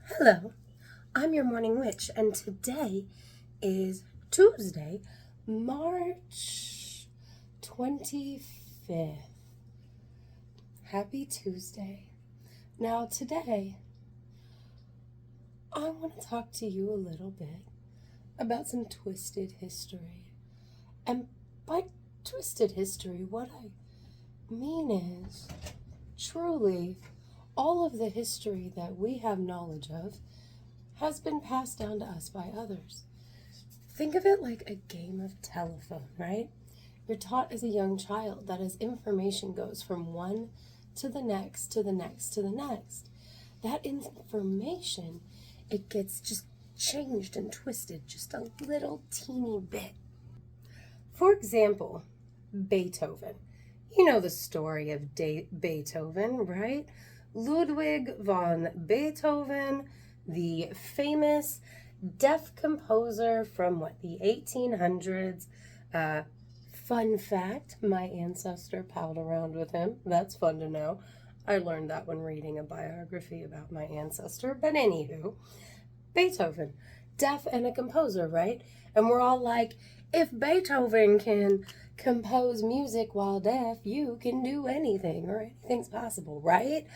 Hello, I'm your morning witch, and today is Tuesday, March 25th. Happy Tuesday. Now, today, I want to talk to you a little bit about some twisted history. And by twisted history, what I mean is truly all of the history that we have knowledge of has been passed down to us by others. Think of it like a game of telephone, right? You're taught as a young child that as information goes from one to the next, to the next, to the next, that information, it gets just changed and twisted just a little teeny bit. For example, Beethoven. You know the story of Beethoven, right? Ludwig von Beethoven, the famous deaf composer from the 1800s. Fun fact, my ancestor palled around with him. That's fun to know. I learned that when reading a biography about my ancestor. But anywho, Beethoven, deaf and a composer, right? And we're all like, if Beethoven can compose music while deaf, you can do anything, or anything's possible, right?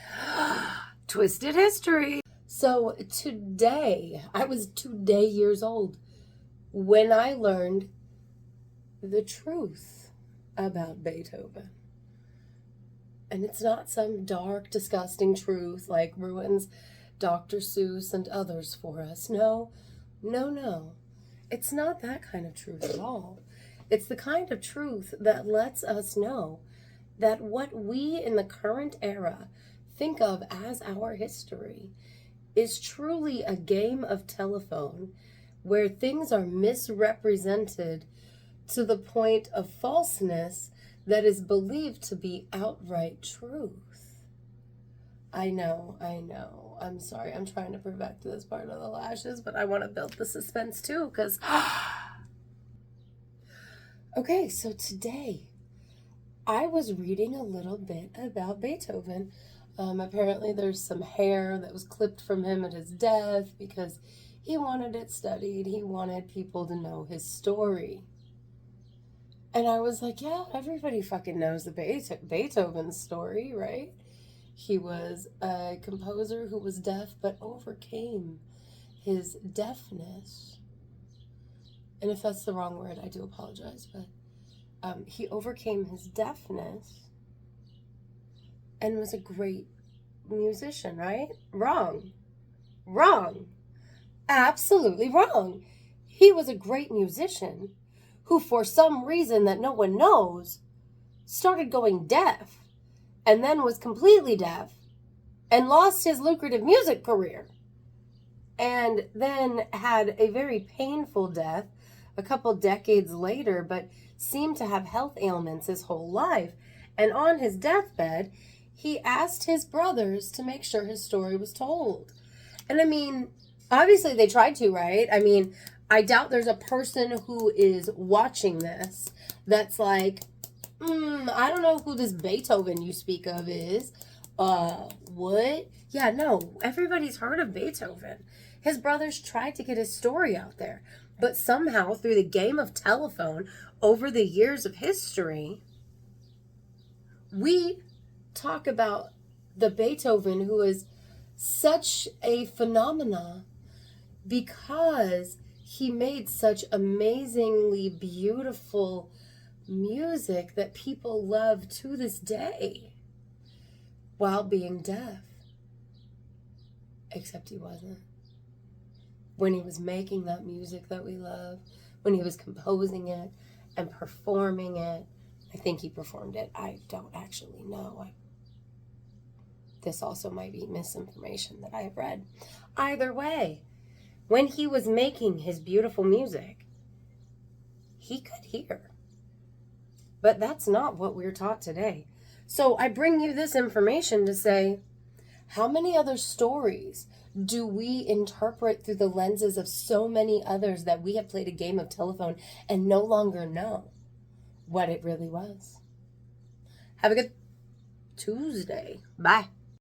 Twisted history. So today, I was 2 years old when I learned the truth about Beethoven. And it's not some dark, disgusting truth like ruins Dr. Seuss and others for us. No. It's not that kind of truth at all. It's the kind of truth that lets us know that what we in the current era think of as our history is truly a game of telephone where things are misrepresented to the point of falseness that is believed to be outright truth. I know. I'm sorry. I'm trying to perfect this part of the lashes, but I want to build the suspense too, because... Okay, so today I was reading a little bit about Beethoven. Apparently there's some hair that was clipped from him at his death because he wanted it studied. He wanted people to know his story. And I was like, yeah, everybody fucking knows the Beethoven story, right? He was a composer who was deaf but overcame his deafness. And if that's the wrong word, I do apologize, but he overcame his deafness and was a great musician, right? Wrong. Absolutely wrong. He was a great musician who, for some reason that no one knows, started going deaf and then was completely deaf and lost his lucrative music career and then had a very painful death a couple decades later, but seemed to have health ailments his whole life. And on his deathbed, he asked his brothers to make sure his story was told. And I mean, obviously they tried to, right? I mean, I doubt there's a person who is watching this that's like, I don't know who this Beethoven you speak of is. What? Yeah, no, everybody's heard of Beethoven. His brothers tried to get his story out there, but somehow through the game of telephone over the years of history, we talk about the Beethoven who is such a phenomena because he made such amazingly beautiful music that people love to this day while being deaf. Except he wasn't. When he was making that music that we love, when he was composing it and performing it, I think he performed it. I don't actually know. This also might be misinformation that I have read. Either way, when he was making his beautiful music, he could hear. But that's not what we're taught today. So I bring you this information to say, how many other stories do we interpret through the lenses of so many others that we have played a game of telephone and no longer know what it really was? Have a good Tuesday. Bye.